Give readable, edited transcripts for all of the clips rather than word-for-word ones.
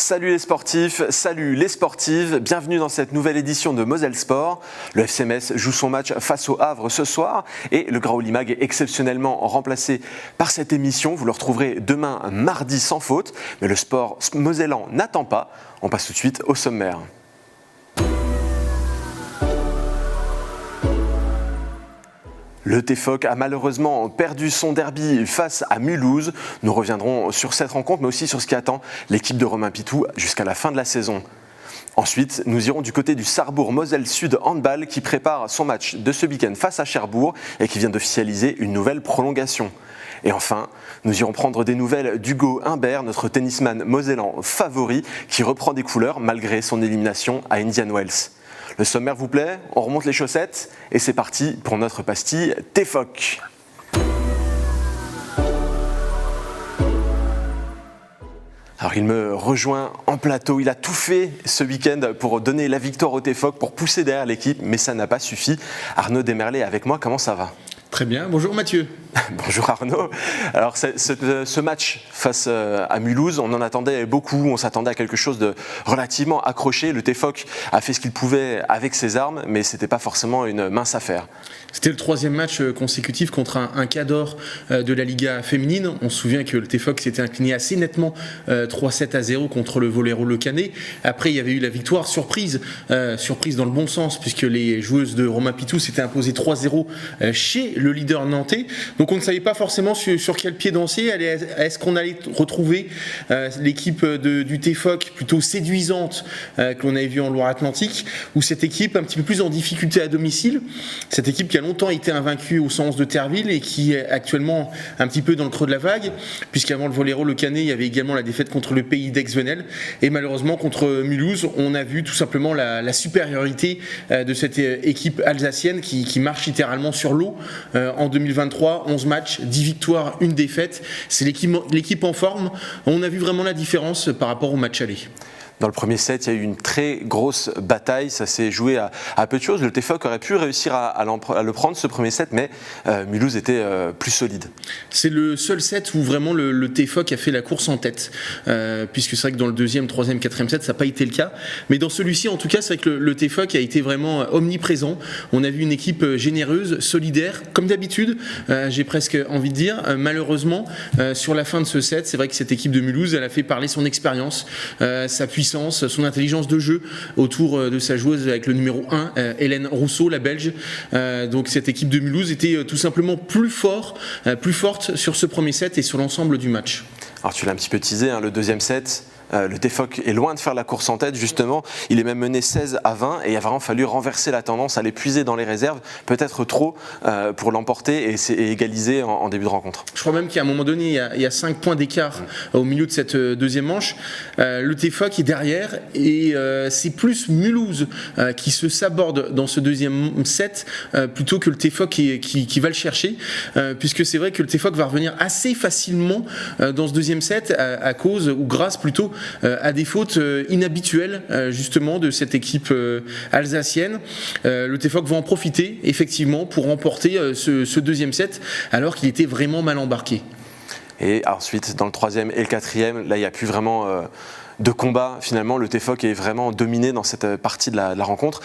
Salut les sportifs, salut les sportives, bienvenue dans cette nouvelle édition de Moselle Sport. Le FC Metz joue son match face au Havre ce soir et le Graouli Mag est exceptionnellement remplacé par cette émission. Vous le retrouverez demain mardi sans faute, mais le sport mosellan n'attend pas. On passe tout de suite au sommaire. Le TFOC a malheureusement perdu son derby face à Mulhouse. Nous reviendrons sur cette rencontre, mais aussi sur ce qui attend l'équipe de Romain Pitou jusqu'à la fin de la saison. Ensuite, nous irons du côté du Sarrebourg Moselle Sud Handball qui prépare son match de ce week-end face à Cherbourg et qui vient d'officialiser une nouvelle prolongation. Et enfin, nous irons prendre des nouvelles d'Hugo Humbert, notre tennisman mosellan favori, qui reprend des couleurs malgré son élimination à Indian Wells. Le sommaire vous plaît? On remonte les chaussettes et c'est parti pour notre pastille TFOC. Alors il me rejoint en plateau, il a tout fait ce week-end pour donner la victoire au TFOC, pour pousser derrière l'équipe, mais ça n'a pas suffi. Arnaud Desmerlet avec moi, comment ça va? Très bien, bonjour Mathieu. Bonjour Arnaud. Alors ce match face à Mulhouse, on en attendait beaucoup, on s'attendait à quelque chose de relativement accroché. Le TFOC a fait ce qu'il pouvait avec ses armes, mais ce n'était pas forcément une mince affaire. C'était le troisième match consécutif contre un cadre de la Liga féminine. On se souvient que le TFOC s'était incliné assez nettement 3-7-0 contre le Vollero Le Canet. Après, il y avait eu la victoire surprise dans le bon sens, puisque les joueuses de Romain Pitou s'étaient imposées 3-0 chez le leader nantais. Donc on ne savait pas forcément sur quel pied danser. Est-ce qu'on allait retrouver l'équipe du TFOC plutôt séduisante que l'on avait vue en Loire-Atlantique, ou cette équipe un petit peu plus en difficulté à domicile, cette équipe qui a longtemps été invaincue au sens de Terreville et qui est actuellement un petit peu dans le creux de la vague, puisqu'avant le Vollero Le Canet, il y avait également la défaite contre le Pays d'Aix-Venelle, et malheureusement contre Mulhouse, on a vu tout simplement la supériorité de cette équipe alsacienne qui marche littéralement sur l'eau. En 2023, 11 matchs, 10 victoires, 1 défaite. C'est l'équipe en forme. On a vu vraiment la différence par rapport au match aller. Dans le premier set, il y a eu une très grosse bataille, ça s'est joué à peu de choses. Le TFOC aurait pu réussir à le prendre ce premier set, mais Mulhouse était plus solide. C'est le seul set où vraiment le TFOC a fait la course en tête, puisque c'est vrai que dans le deuxième, troisième, quatrième set, ça n'a pas été le cas. Mais dans celui-ci, en tout cas, c'est vrai que le TFOC a été vraiment omniprésent. On a vu une équipe généreuse, solidaire, comme d'habitude, j'ai presque envie de dire. Malheureusement, sur la fin de ce set, c'est vrai que cette équipe de Mulhouse, elle a fait parler son expérience, sa puissance, son intelligence de jeu autour de sa joueuse avec le numéro 1, Hélène Rousseau, la Belge. Donc cette équipe de Mulhouse était tout simplement plus forte sur ce premier set et sur l'ensemble du match. Alors tu l'as un petit peu teasé, le deuxième set. Le TFOC est loin de faire la course en tête, justement. Il est même mené 16-20 et il a vraiment fallu renverser la tendance, aller puiser dans les réserves, peut-être trop pour l'emporter et égaliser en début de rencontre. Je crois même qu'à un moment donné, il y a 5 points d'écart au milieu de cette deuxième manche. Le TFOC est derrière et c'est plus Mulhouse qui se saborde dans ce deuxième set plutôt que le TFOC qui va le chercher, puisque c'est vrai que le TFOC va revenir assez facilement dans ce deuxième set à cause, ou grâce plutôt, à des fautes inhabituelles justement de cette équipe alsacienne. Le TFOC va en profiter effectivement pour remporter ce deuxième set alors qu'il était vraiment mal embarqué. Et ensuite dans le troisième et le quatrième, là il n'y a plus vraiment de combat. Finalement le TFOC est vraiment dominé dans cette partie de la rencontre.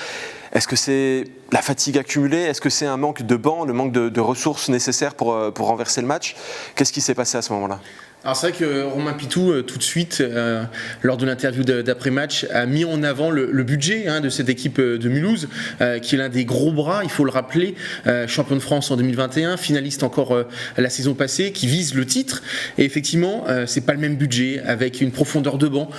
Est-ce que c'est la fatigue accumulée? Est-ce que c'est un manque de banc, le manque de ressources nécessaires pour renverser le match? Qu'est-ce qui s'est passé à ce moment-là? Alors c'est vrai que Romain Pitou, tout de suite, lors de l'interview d'après-match, a mis en avant le budget de cette équipe de Mulhouse, qui est l'un des gros bras, il faut le rappeler, champion de France en 2021, finaliste encore la saison passée, qui vise le titre. Et effectivement, c'est pas le même budget, avec une profondeur de banc,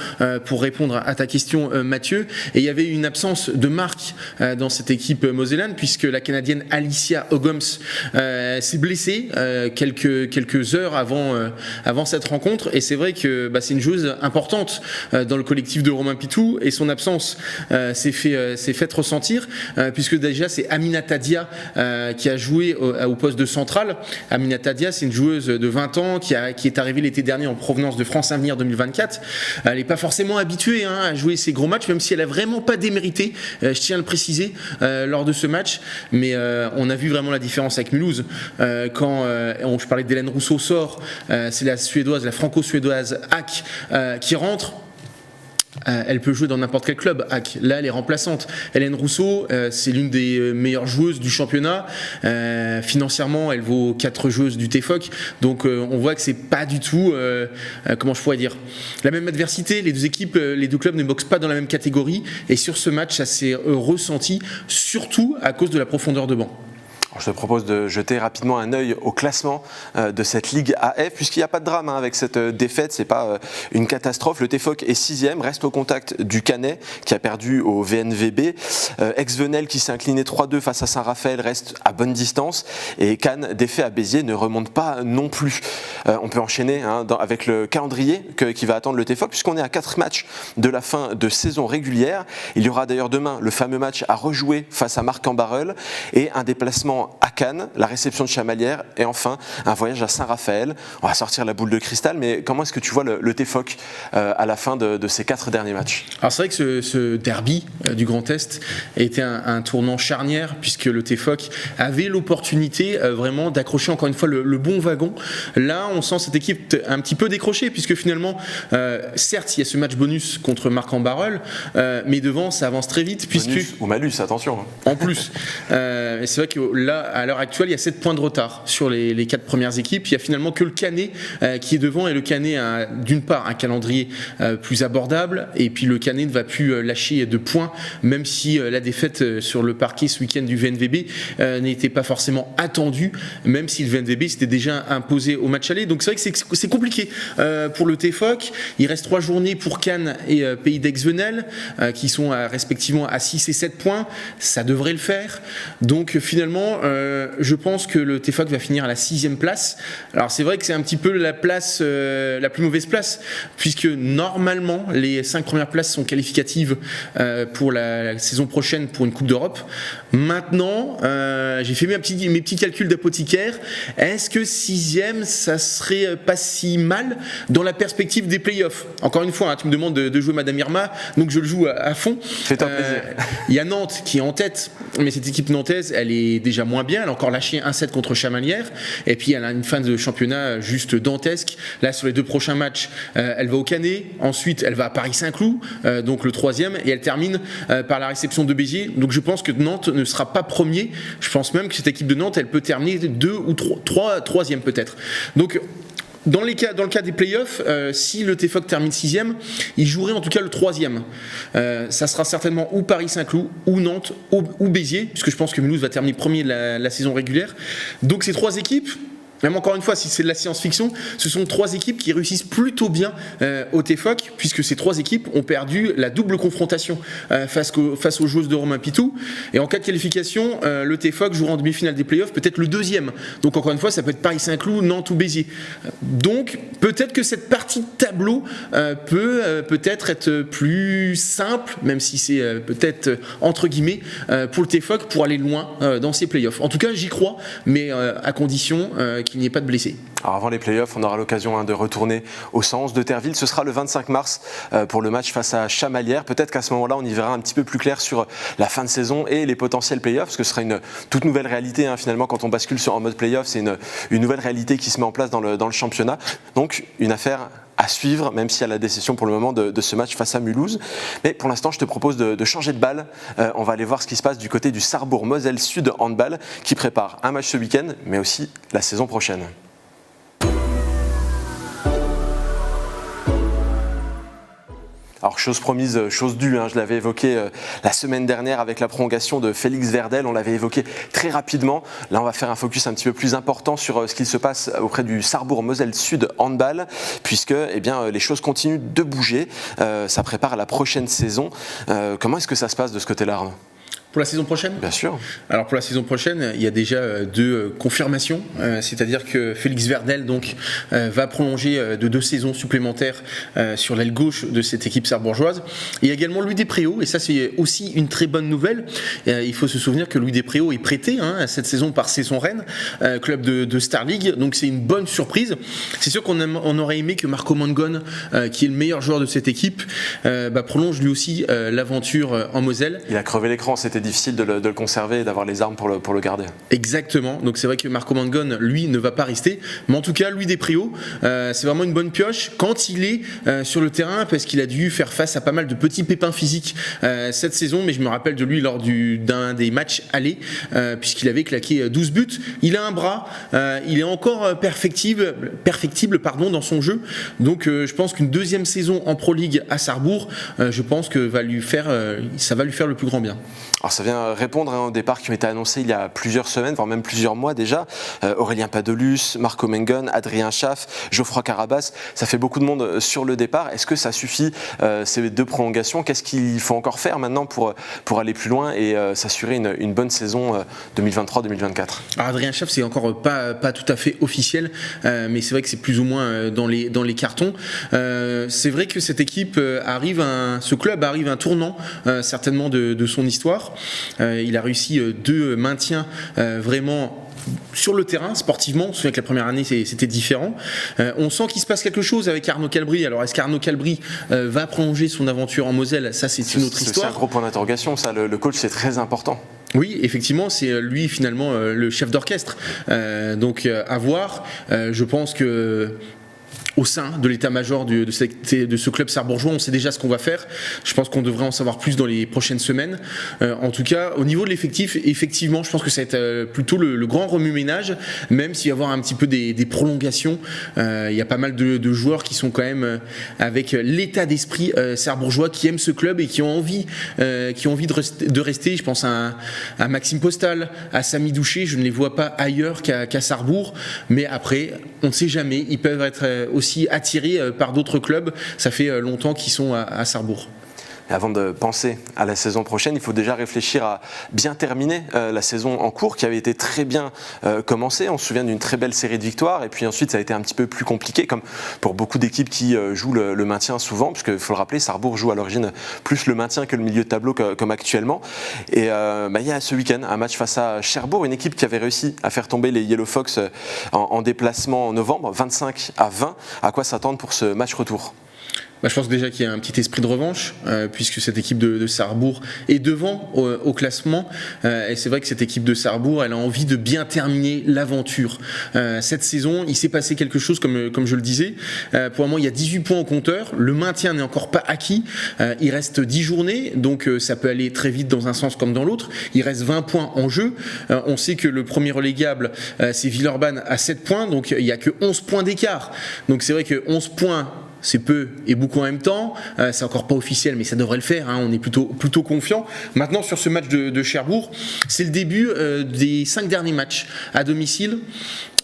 pour répondre à ta question, Mathieu. Et il y avait une absence de marque dans cette équipe mosellane, puisque la Canadienne Alicia Ogoms s'est blessée quelques heures avant cette rencontre, et c'est vrai que c'est une joueuse importante dans le collectif de Romain Pitou, et son absence s'est faite ressentir, puisque déjà c'est Aminata Dia qui a joué au poste de centrale. Aminata Dia, c'est une joueuse de 20 ans qui est arrivée l'été dernier en provenance de France Avenir 2024. Elle n'est pas forcément habituée à jouer ces gros matchs, même si elle a vraiment pas démérité, je tiens à le préciser, lors de ce match, mais on a vu vraiment la différence avec Mulhouse. Quand je parlais d'Hélène Rousseau sort, c'est la franco-suédoise Hack qui rentre. Elle peut jouer dans n'importe quel club. Là, elle est remplaçante. Hélène Rousseau, c'est l'une des meilleures joueuses du championnat. Financièrement, elle vaut 4 joueuses du TFOC. Donc, on voit que c'est pas du tout, comment je pourrais dire, la même adversité. Les deux équipes, les deux clubs ne boxent pas dans la même catégorie. Et sur ce match, ça s'est ressenti, surtout à cause de la profondeur de banc. Je te propose de jeter rapidement un œil au classement de cette Ligue AF, puisqu'il n'y a pas de drame avec cette défaite, c'est pas une catastrophe. Le TFOC est 6e, reste au contact du Canet qui a perdu au VNVB. Ex-Venelle qui s'est incliné 3-2 face à Saint-Raphaël reste à bonne distance, et Cannes défait à Béziers ne remonte pas non plus. On peut enchaîner avec le calendrier qui va attendre le TFOC, puisqu'on est à 4 matchs de la fin de saison régulière. Il y aura d'ailleurs demain le fameux match à rejouer face à Marc-en-Barœul et un déplacement à Cannes, la réception de Chamalières et enfin un voyage à Saint-Raphaël. On va sortir la boule de cristal, mais comment est-ce que tu vois le TFOC à la fin de ces 4 derniers matchs ? Alors c'est vrai que ce derby du Grand Est a été un tournant charnière, puisque le TFOC avait l'opportunité vraiment d'accrocher encore une fois le bon wagon. Là, on sent cette équipe un petit peu décrochée, puisque finalement, certes, il y a ce match bonus contre Marc-en-Barœul, mais devant, ça avance très vite. Bonus ou malus, attention. En plus. C'est vrai que là, à l'heure actuelle, il y a 7 points de retard sur les 4 premières équipes. Il y a finalement que le Canet qui est devant, et le Canet a d'une part un calendrier plus abordable, et puis le Canet ne va plus lâcher de points, même si la défaite sur le parquet ce week-end du VNVB n'était pas forcément attendue, même si le VNVB s'était déjà imposé au match aller. Donc c'est vrai que c'est compliqué pour le TFOC. Il reste 3 journées pour Cannes et Pays d'Aix-Venelle qui sont respectivement à 6 et 7 points. Ça devrait le faire. Donc finalement, je pense que le TFOC va finir à la 6e place. Alors c'est vrai que c'est un petit peu la place, la plus mauvaise place, puisque normalement les 5 premières places sont qualificatives pour la saison prochaine pour une Coupe d'Europe. Maintenant, j'ai fait mes petits calculs d'apothicaire. Est-ce que 6e, ça serait pas si mal dans la perspective des playoffs ? Encore une fois, tu me demandes de jouer Madame Irma, donc je le joue à fond. Fais-toi plaisir. Il y a Nantes qui est en tête, mais cette équipe nantaise, elle est déjà moins bien. Elle a encore lâché 1-7 contre Chamalières, et puis elle a une fin de championnat juste dantesque. Là, sur les 2 prochains matchs, elle va au Canet, ensuite elle va à Paris-Saint-Cloud, donc le 3e, et elle termine par la réception de Béziers. Donc je pense que Nantes ne sera pas premier. Je pense même que cette équipe de Nantes, elle peut terminer 2 ou 3e peut-être. Donc dans le cas des playoffs, si le TFOC termine 6e, il jouerait en tout cas le 3e. Ça sera certainement ou Paris-Saint-Cloud, ou Nantes, ou Béziers, puisque je pense que Mulhouse va terminer premier de la saison régulière. Donc ces 3 équipes, même encore une fois, si c'est de la science-fiction, ce sont 3 équipes qui réussissent plutôt bien au TFOC, puisque ces 3 équipes ont perdu la double confrontation face aux joueuses de Romain Pitou. Et en cas de qualification, le TFOC jouera en demi-finale des playoffs, peut-être le 2e. Donc encore une fois, ça peut être Paris-Saint-Cloud, Nantes ou Béziers. Donc peut-être que cette partie de tableau peut-être être plus simple, même si c'est peut-être entre guillemets pour le TFOC pour aller loin dans ces playoffs. En tout cas, j'y crois, mais à condition qu'il n'y ait pas de blessés. Alors avant les playoffs, on aura l'occasion de retourner au 111 de Terville. Ce sera le 25 mars pour le match face à Chamalières. Peut-être qu'à ce moment-là, on y verra un petit peu plus clair sur la fin de saison et les potentiels playoffs, parce que ce sera une toute nouvelle réalité. Finalement, quand on bascule en mode playoff, c'est une nouvelle réalité qui se met en place dans le championnat. Donc une affaire à suivre, même s'il y a la déception pour le moment de ce match face à Mulhouse. Mais pour l'instant, je te propose de changer de balle. On va aller voir ce qui se passe du côté du Sarrebourg-Moselle Sud Handball, qui prépare un match ce week-end, mais aussi la saison prochaine. Alors chose promise, chose due, je l'avais évoqué la semaine dernière avec la prolongation de Félix Verdel, on l'avait évoqué très rapidement. Là on va faire un focus un petit peu plus important sur ce qu'il se passe auprès du Sarrebourg-Moselle Sud Handball, puisque les choses continuent de bouger, ça prépare la prochaine saison. Comment est-ce que ça se passe de ce côté-là, Arnaud ? Pour la saison prochaine ? Bien sûr. Alors pour la saison prochaine, il y a déjà 2 confirmations, c'est-à-dire que Félix Verdel donc, va prolonger de 2 saisons supplémentaires sur l'aile gauche de cette équipe sarrebourgeoise. Il y a également Louis Despréaux, et ça c'est aussi une très bonne nouvelle. Il faut se souvenir que Louis Despréaux est prêté cette saison par Saison Rennes, club de Star League, donc c'est une bonne surprise. C'est sûr qu'on aurait aimé que Marco Mangon, qui est le meilleur joueur de cette équipe, prolonge lui aussi l'aventure en Moselle. Il a crevé l'écran, c'était difficile de le conserver et d'avoir les armes pour le garder. Exactement, donc c'est vrai que Marco Mangon, lui, ne va pas rester, mais en tout cas, Louis Despréaux, c'est vraiment une bonne pioche quand il est sur le terrain, parce qu'il a dû faire face à pas mal de petits pépins physiques cette saison, mais je me rappelle de lui lors d'un des matchs allés, puisqu'il avait claqué 12 buts. Il a un bras, il est encore perfectible dans son jeu, donc je pense qu'une deuxième saison en Pro League à Sarrebourg, je pense que ça va lui faire le plus grand bien. Alors ça vient répondre au départ qui m'était annoncé il y a plusieurs semaines, voire même plusieurs mois déjà. Aurélien Padolus, Marco Mangon, Adrien Schaff, Geoffroy Carabas, ça fait beaucoup de monde sur le départ. Est-ce que ça suffit ces 2 prolongations? Qu'est-ce qu'il faut encore faire maintenant pour aller plus loin et s'assurer une bonne saison 2023-2024? Alors Adrien Schaff, c'est encore pas tout à fait officiel, mais c'est vrai que c'est plus ou moins dans les cartons. C'est vrai que cette équipe ce club arrive à un tournant certainement de son histoire. Il a réussi 2 maintiens vraiment sur le terrain, sportivement. On se souvient que la première année c'était différent. On sent qu'il se passe quelque chose avec Arnaud Calbry. Alors est-ce qu'Arnaud Calbry va prolonger son aventure en Moselle? Ça, c'est une autre histoire. C'est un gros point d'interrogation, ça. Le coach, c'est très important. Oui, effectivement, c'est lui finalement le chef d'orchestre. Donc à voir. Je pense que au sein de l'état-major de ce club sarrebourgeois, on sait déjà ce qu'on va faire. Je pense qu'on devrait en savoir plus dans les prochaines semaines. En tout cas, au niveau de l'effectif, effectivement, je pense que ça va être plutôt le grand remue-ménage, même s'il va y avoir un petit peu des prolongations. Il y a pas mal de joueurs qui sont quand même avec l'état d'esprit sarrebourgeois, qui aiment ce club et qui ont envie de rester. Je pense à Maxime Postal, à Samy Douché. Je ne les vois pas ailleurs qu'à Sarrebourg. Mais après, on ne sait jamais. Ils peuvent être aussi attirés par d'autres clubs. Ça fait longtemps qu'ils sont à Sarrebourg. Et avant de penser à la saison prochaine, il faut déjà réfléchir à bien terminer la saison en cours qui avait été très bien commencée. On se souvient d'une très belle série de victoires et puis ensuite ça a été un petit peu plus compliqué comme pour beaucoup d'équipes qui jouent le maintien souvent, puisqu'il faut le rappeler, Sarrebourg joue à l'origine plus le maintien que le milieu de tableau comme actuellement. Et il y a ce week-end un match face à Cherbourg, une équipe qui avait réussi à faire tomber les Yellow Fox en déplacement en novembre, 25-20. À quoi s'attendre pour ce match retour? Je pense déjà qu'il y a un petit esprit de revanche, puisque cette équipe de Sarrebourg est devant au classement. Et c'est vrai que cette équipe de Sarrebourg, elle a envie de bien terminer l'aventure. Cette saison, il s'est passé quelque chose, comme je le disais. Pour le moment, il y a 18 points au compteur. Le maintien n'est encore pas acquis. Il reste 10 journées, donc ça peut aller très vite dans un sens comme dans l'autre. Il reste 20 points en jeu. On sait que le premier relégable, c'est Villeurbanne à 7 points, donc il n'y a que 11 points d'écart. Donc c'est vrai que 11 points, c'est peu et beaucoup en même temps. C'est encore pas officiel, mais ça devrait le faire. On est plutôt confiant. Maintenant, sur ce match de Cherbourg, c'est le début des 5 derniers matchs à domicile.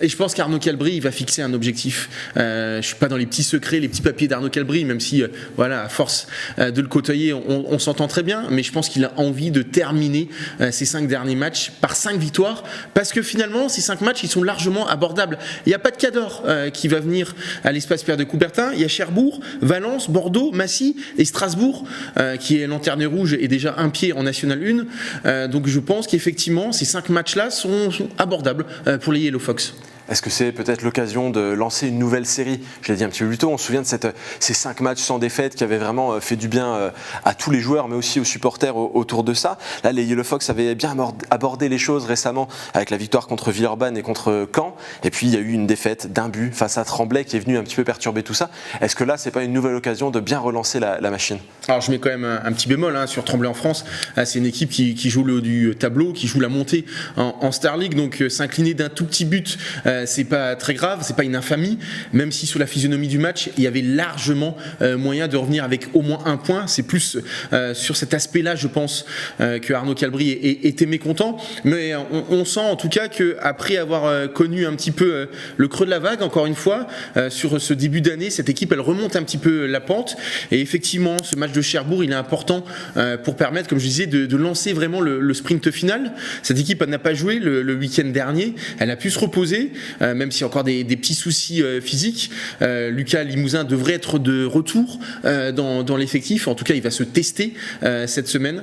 Et je pense qu'Arnaud Calbry, il va fixer un objectif. Je ne suis pas dans les petits secrets, les petits papiers d'Arnaud Calbry, même si, à force de le côtoyer, on s'entend très bien. Mais je pense qu'il a envie de terminer ces 5 derniers matchs par 5 victoires. Parce que finalement, ces 5 matchs, ils sont largement abordables. Il n'y a pas de Cador qui va venir à l'espace Pierre de Coubertin. Il y a Cherbourg, Valence, Bordeaux, Massy et Strasbourg, qui est lanterne rouge et déjà un pied en National 1. Donc je pense qu'effectivement, ces 5 matchs-là sont abordables pour les Yellow Fox. Est-ce que c'est peut-être l'occasion de lancer une nouvelle série? Je l'ai dit un petit peu plus tôt, on se souvient de ces 5 matchs sans défaite qui avaient vraiment fait du bien à tous les joueurs, mais aussi aux supporters autour de ça. Là, les Yellow Fox avaient bien abordé les choses récemment avec la victoire contre Villeurbanne et contre Caen. Et puis, il y a eu une défaite d'un but face à Tremblay qui est venue un petit peu perturber tout ça. Est-ce que là, c'est pas une nouvelle occasion de bien relancer la machine? Alors, je mets quand même un petit bémol sur Tremblay en France. C'est une équipe qui joue le haut du tableau, qui joue la montée en Star League. Donc, s'incliner d'un tout petit but, c'est pas très grave, c'est pas une infamie, même si sur la physionomie du match, il y avait largement moyen de revenir avec au moins un point. C'est plus sur cet aspect-là, je pense, que Arnaud Calbry était mécontent. Mais on sent en tout cas qu'après avoir connu un petit peu le creux de la vague, encore une fois, sur ce début d'année, cette équipe, elle remonte un petit peu la pente. Et effectivement, ce match de Cherbourg, il est important pour permettre, comme je disais, de lancer vraiment le sprint final. Cette équipe, elle n'a pas joué le week-end dernier. Elle a pu se reposer, même s'il y a encore des petits soucis physiques. Lucas Limousin devrait être de retour dans l'effectif. En tout cas, il va se tester cette semaine.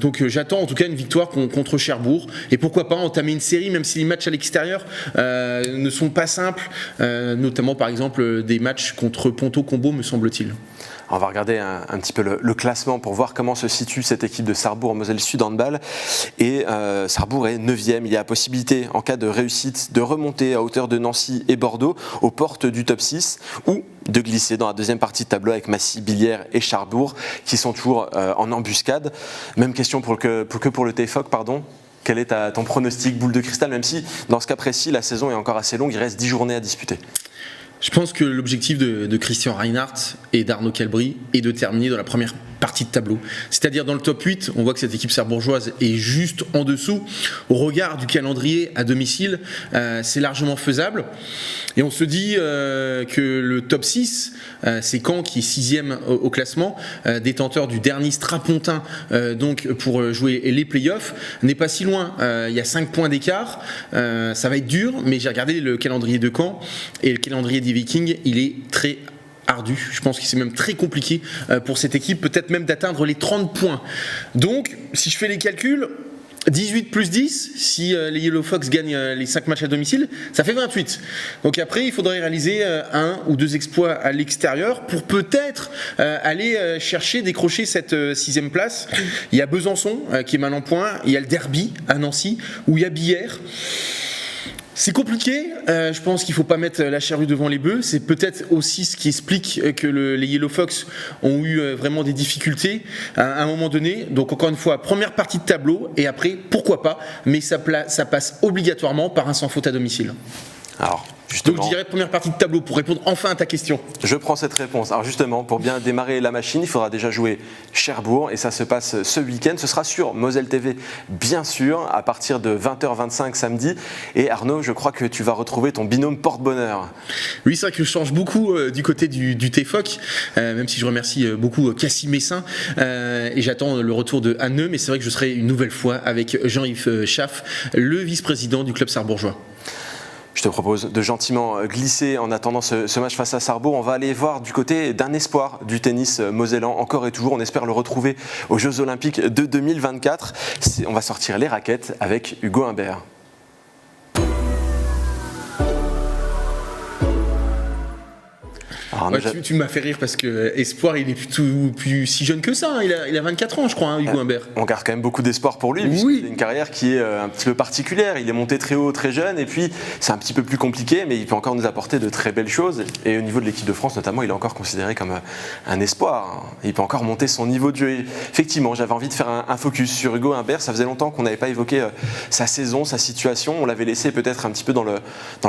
Donc j'attends en tout cas une victoire contre Cherbourg. Et pourquoi pas entamer une série, même si les matchs à l'extérieur ne sont pas simples, notamment par exemple des matchs contre Ponto Combo, me semble-t-il. On va regarder un petit peu le classement pour voir comment se situe cette équipe de Sarrebourg en Moselle Sud handball. Et Sarrebourg est 9e. Il y a la possibilité, en cas de réussite, de remonter à hauteur de Nancy et Bordeaux, aux portes du top 6, ou de glisser dans la deuxième partie de tableau avec Massy, Billières et Charbourg, qui sont toujours en embuscade. Même question pour le TFOC, pardon. Quel est ton pronostic, boule de cristal, même si dans ce cas précis, la saison est encore assez longue, il reste 10 journées à disputer? Je pense que l'objectif de Christian Reinhardt et d'Arnaud Calbry est de terminer dans la première partie de tableau. C'est-à-dire dans le top 8, on voit que cette équipe sarrebourgeoise est juste en dessous. Au regard du calendrier à domicile, c'est largement faisable. Et on se dit que le top 6, c'est Caen qui est 6e au classement, détenteur du dernier strapontin donc pour jouer les playoffs, n'est pas si loin. Il y a 5 points d'écart. Ça va être dur, mais j'ai regardé le calendrier de Caen et le calendrier des Vikings, il est très ardu. Je pense que c'est même très compliqué pour cette équipe, peut-être même d'atteindre les 30 points. Donc, si je fais les calculs, 18 plus 10, si les Yellow Fox gagnent les 5 matchs à domicile, ça fait 28. Donc après, il faudrait réaliser 1 ou 2 exploits à l'extérieur pour peut-être aller décrocher cette 6e place. Il y a Besançon qui est mal en point, il y a le derby à Nancy, où il y a Billières. C'est compliqué, je pense qu'il ne faut pas mettre la charrue devant les bœufs. C'est peut-être aussi ce qui explique que les Yellow Fox ont eu vraiment des difficultés à un moment donné. Donc encore une fois, première partie de tableau et après, pourquoi pas, mais ça passe obligatoirement par un sans faute à domicile. Alors, justement, donc je dirais première partie de tableau pour répondre enfin à ta question. Je prends cette réponse. Alors justement, pour bien démarrer la machine, il faudra déjà jouer Cherbourg et ça se passe ce week-end. Ce sera sur Moselle TV, bien sûr, à partir de 20h25 samedi. Et Arnaud, je crois que tu vas retrouver ton binôme porte-bonheur. Oui, c'est vrai que je change beaucoup du côté du TFOC, même si je remercie beaucoup Cassie Messin et j'attends le retour de Anneux, mais c'est vrai que je serai une nouvelle fois avec Jean-Yves Schaff, le vice-président du club sarrebourgeois. Je te propose de gentiment glisser en attendant ce match face à Sarrebourg. On va aller voir du côté d'un espoir du tennis mosellan, encore et toujours. On espère le retrouver aux Jeux Olympiques de 2024. On va sortir les raquettes avec Hugo Humbert. Ouais, tu m'as fait rire parce que Espoir, il est plus si jeune que ça. Il a 24 ans, je crois, Hugo Humbert. On garde quand même beaucoup d'espoir pour lui. Oui. Il a une carrière qui est un petit peu particulière. Il est monté très haut, très jeune, et puis c'est un petit peu plus compliqué, mais il peut encore nous apporter de très belles choses. Et au niveau de l'équipe de France, notamment, il est encore considéré comme un espoir. Il peut encore monter son niveau de jeu. Et effectivement, j'avais envie de faire un focus sur Hugo Humbert. Ça faisait longtemps qu'on n'avait pas évoqué sa saison, sa situation. On l'avait laissé peut-être un petit peu dans le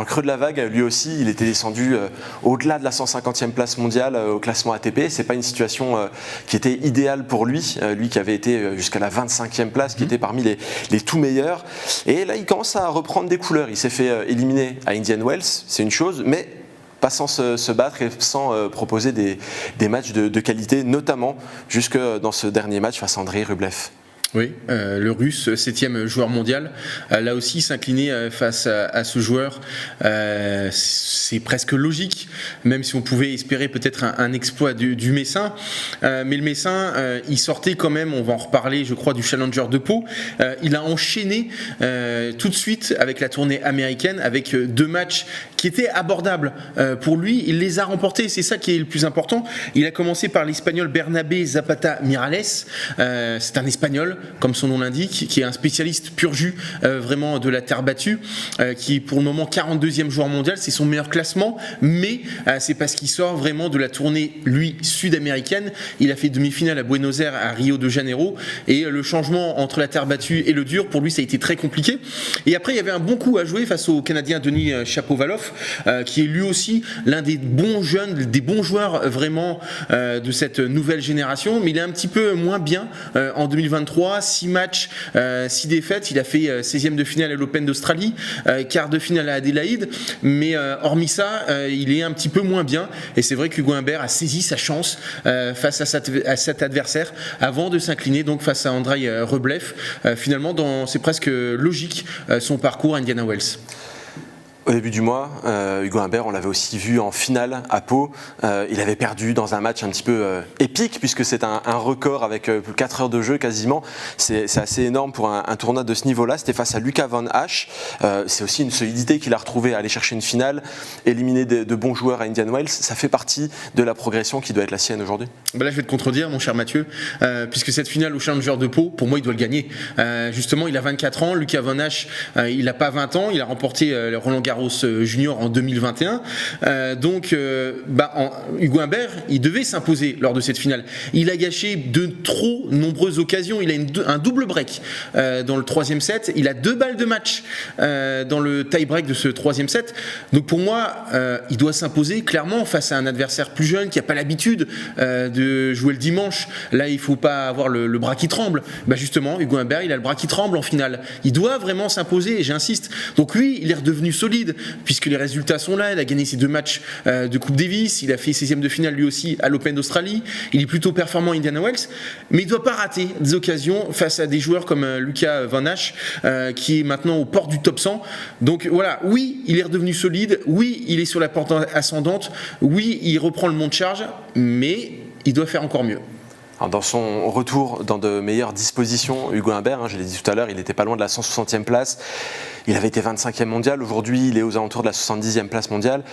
creux de la vague. Lui aussi, il était descendu au-delà de la 150e place mondiale au classement ATP. C'est pas une situation qui était idéale pour lui, lui qui avait été jusqu'à la 25e place, qui était parmi les tout meilleurs. Et là, il commence à reprendre des couleurs. Il s'est fait éliminer à Indian Wells, c'est une chose, mais pas sans se battre et sans proposer des matchs de qualité, notamment jusque dans ce dernier match face à Andrei Rublev. Oui, le Russe, 7e joueur mondial, là aussi s'incliner face à ce joueur, c'est presque logique, même si on pouvait espérer peut-être un exploit du Messin, mais le Messin, il sortait quand même, on va en reparler je crois, du Challenger de Pau, il a enchaîné tout de suite avec la tournée américaine, avec 2 matchs qui étaient abordables pour lui, il les a remportés, c'est ça qui est le plus important. Il a commencé par l'Espagnol Bernabé Zapata Miralles, c'est un Espagnol, comme son nom l'indique, qui est un spécialiste pur jus vraiment de la terre battue, qui est pour le moment 42e joueur mondial, c'est son meilleur classement, mais c'est parce qu'il sort vraiment de la tournée, lui, sud-américaine. Il a fait demi-finale à Buenos Aires, à Rio de Janeiro, et le changement entre la terre battue et le dur, pour lui, ça a été très compliqué. Et après, il y avait un bon coup à jouer face au Canadien Denis Shapovalov, qui est lui aussi l'un des bons jeunes, des bons joueurs vraiment de cette nouvelle génération, mais il est un petit peu moins bien en 2023, 6 matchs, 6 défaites, il a fait 16e de finale à l'Open d'Australie, quart de finale à Adélaïde, mais hormis ça, il est un petit peu moins bien, et c'est vrai qu'Hugo Humbert a saisi sa chance face à cet adversaire, avant de s'incliner donc face à Andrei Rublev. Finalement, c'est presque logique son parcours à Indiana Wells. Au début du mois, Hugo Humbert, on l'avait aussi vu en finale à Pau. Il avait perdu dans un match un petit peu épique, puisque c'est un record avec 4 heures de jeu quasiment. C'est assez énorme pour un tournoi de ce niveau-là. C'était face à Luca Van Hache. C'est aussi une solidité qu'il a retrouvée à aller chercher une finale, éliminer de bons joueurs à Indian Wells. Ça fait partie de la progression qui doit être la sienne aujourd'hui. Là, je vais te contredire, mon cher Mathieu, puisque cette finale au Challenger de Pau, pour moi, il doit le gagner. Justement, il a 24 ans. Luca Van Hache, il n'a pas 20 ans. Il a remporté le Roland Garros Junior en 2021. Hugo Humbert, il devait s'imposer lors de cette finale. Il a gâché de trop nombreuses occasions. Il a un double break dans le troisième set. Il a 2 balles de match dans le tie-break de ce troisième set. Donc pour moi, il doit s'imposer clairement face à un adversaire plus jeune qui n'a pas l'habitude de jouer le dimanche. Là, il ne faut pas avoir le bras qui tremble. Justement, Hugo Humbert, il a le bras qui tremble en finale. Il doit vraiment s'imposer, et j'insiste. Donc lui, il est redevenu solide puisque les résultats sont là. Il a gagné ses 2 matchs de Coupe Davis. Il a fait 16e de finale lui aussi à l'Open d'Australie. Il est plutôt performant à Indian Wells, mais il ne doit pas rater des occasions face à des joueurs comme Luca Van Hache qui est maintenant aux portes du top 100. Donc voilà, oui, il est redevenu solide. Oui, il est sur la porte ascendante. Oui, il reprend le mont de charge, mais il doit faire encore mieux. Alors dans son retour dans de meilleures dispositions, Hugo Humbert, je l'ai dit tout à l'heure, il n'était pas loin de la 160e place. Il avait été 25e mondial. Aujourd'hui, il est aux alentours de la 70e place mondiale.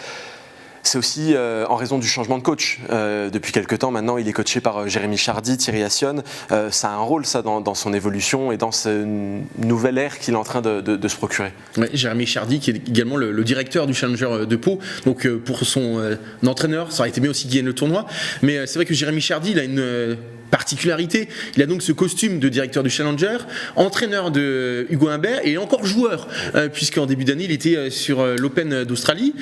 C'est aussi en raison du changement de coach. Depuis quelques temps maintenant, il est coaché par Jérémy Chardy, Thierry Assion. Ça a un rôle, ça, dans son évolution et dans cette nouvelle ère qu'il est en train de se procurer. Ouais, Jérémy Chardy, qui est également le directeur du Challenger de Pau. Donc pour son entraîneur, ça aurait été bien aussi qu'il gagne le tournoi. Mais c'est vrai que Jérémy Chardy, il a une particularité. Il a donc ce costume de directeur du Challenger, entraîneur de Hugo Humbert et encore joueur, puisqu'en début d'année, il était sur l'Open d'Australie.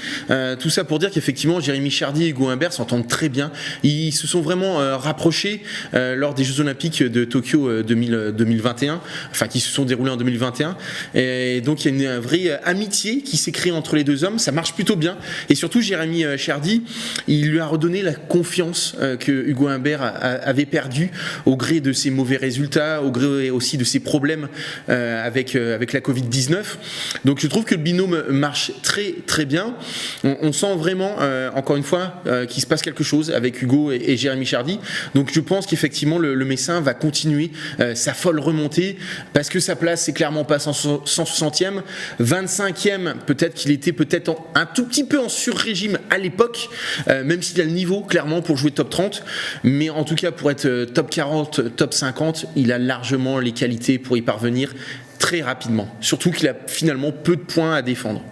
Tout ça pour dire qu'effectivement, Jérémy Chardy et Hugo Humbert s'entendent très bien. Ils se sont vraiment rapprochés lors des Jeux Olympiques de Tokyo 2021, enfin qui se sont déroulés en 2021. Et donc, il y a une vraie amitié qui s'est créée entre les deux hommes. Ça marche plutôt bien. Et surtout, Jérémy Chardy, il lui a redonné la confiance que Hugo Humbert avait perdue au gré de ses mauvais résultats, au gré aussi de ses problèmes avec la Covid-19. Donc je trouve que le binôme marche très très bien. On sent vraiment, encore une fois, qu'il se passe quelque chose avec Hugo et Jérémy Chardy. Donc je pense qu'effectivement le Messin va continuer sa folle remontée parce que sa place c'est clairement pas 160e, 25e, peut-être qu'il était un tout petit peu en sur-régime à l'époque, même s'il a le niveau clairement pour jouer top 30, mais en tout cas pour être top 40, top 50, il a largement les qualités pour y parvenir très rapidement. Surtout qu'il a finalement peu de points à défendre.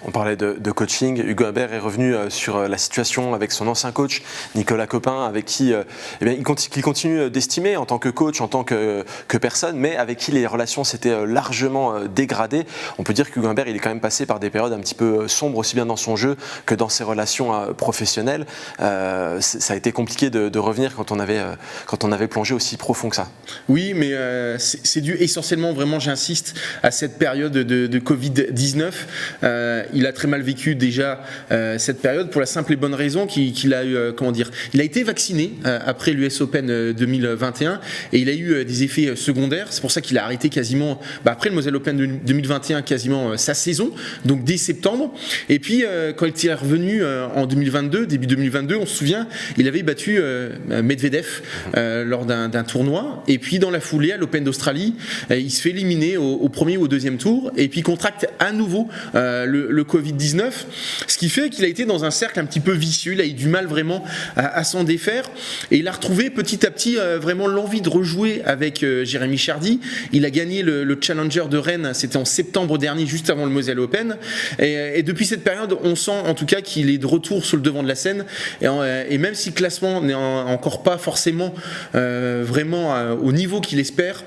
On parlait de coaching. Hugo Humbert est revenu sur la situation avec son ancien coach, Nicolas Copin, avec qui il continue d'estimer en tant que coach, en tant que personne, mais avec qui les relations s'étaient largement dégradées. On peut dire qu'Hugo Humbert, il est quand même passé par des périodes un petit peu sombres, aussi bien dans son jeu que dans ses relations professionnelles. Ça a été compliqué de revenir quand on avait plongé aussi profond que ça. Oui, mais c'est dû essentiellement, vraiment j'insiste, à cette période de Covid-19. Il a très mal vécu déjà cette période pour la simple et bonne raison qu'il a eu, il a été vacciné après l'US Open 2021 et il a eu des effets secondaires. C'est pour ça qu'il a arrêté quasiment, après le Moselle Open 2021, quasiment sa saison, donc dès septembre. Et puis quand il est revenu en 2022, début 2022, on se souvient, il avait battu Medvedev lors d'un tournoi. Et puis dans la foulée, à l'Open d'Australie, il se fait éliminer au premier ou au deuxième tour et puis contracte à nouveau le Covid-19, ce qui fait qu'il a été dans un cercle un petit peu vicieux. Il a eu du mal vraiment à s'en défaire et il a retrouvé petit à petit vraiment l'envie de rejouer avec Jérémy Chardy. Il a gagné le Challenger de Rennes, c'était en septembre dernier, juste avant le Moselle Open, et depuis cette période on sent en tout cas qu'il est de retour sur le devant de la scène et même si le classement n'est encore pas forcément vraiment au niveau qu'il espère,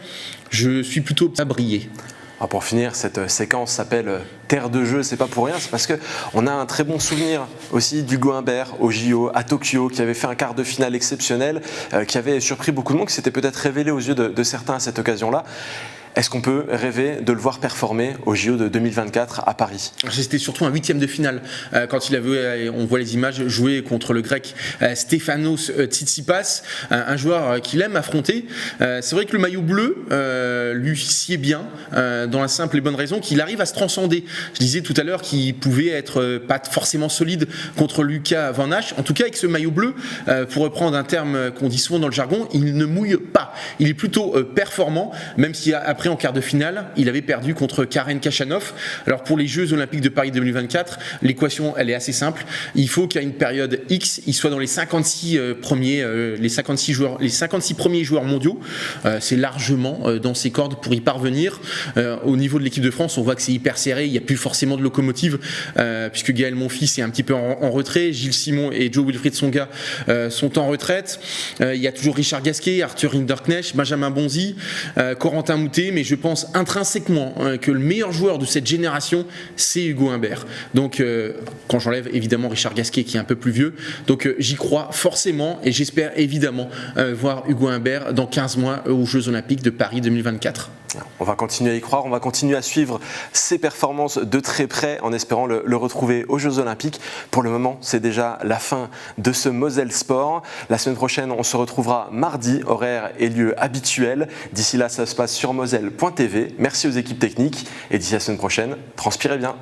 je suis plutôt à briller. Alors pour finir, cette séquence s'appelle Terre de jeu, c'est pas pour rien, c'est parce qu'on a un très bon souvenir aussi d'Hugo Humbert au JO, à Tokyo, qui avait fait un quart de finale exceptionnel, qui avait surpris beaucoup de monde, qui s'était peut-être révélé aux yeux de certains à cette occasion-là. Est-ce qu'on peut rêver de le voir performer au JO de 2024 à Paris? C'était surtout un huitième de finale quand il avait, on voit les images, joué contre le grec Stefanos Tsitsipas, un joueur qu'il aime affronter. C'est vrai que le maillot bleu lui sied bien, dans la simple et bonne raison qu'il arrive à se transcender. Je disais tout à l'heure qu'il pouvait être pas forcément solide contre Lucas Van Hache. En tout cas, avec ce maillot bleu, pour reprendre un terme qu'on dit souvent dans le jargon, il ne mouille pas. Il est plutôt performant, même si après en quart de finale, il avait perdu contre Karen Khachanov. Alors pour les Jeux Olympiques de Paris 2024, l'équation elle est assez simple. Il faut qu'à une période X, il soit dans les 56 premiers, les 56 premiers joueurs mondiaux. C'est largement dans ses cordes pour y parvenir. Au niveau de l'équipe de France, on voit que c'est hyper serré. Il n'y a plus forcément de locomotive puisque Gaël Monfils est un petit peu en retrait. Gilles Simon et Jo-Wilfried Tsonga sont en retraite. Il y a toujours Richard Gasquet, Arthur Hinderknecht, Benjamin Bonzi, Corentin Moutet, mais je pense intrinsèquement que le meilleur joueur de cette génération, c'est Hugo Humbert. Donc, quand j'enlève évidemment Richard Gasquet qui est un peu plus vieux, donc j'y crois forcément et j'espère évidemment voir Hugo Humbert dans 15 mois aux Jeux Olympiques de Paris 2024. On va continuer à y croire, on va continuer à suivre ses performances de très près en espérant le retrouver aux Jeux Olympiques. Pour le moment, c'est déjà la fin de ce Moselle Sport. La semaine prochaine, on se retrouvera mardi, horaire et lieu habituel. D'ici là, ça se passe sur moselle.tv. Merci aux équipes techniques et d'ici la semaine prochaine, transpirez bien.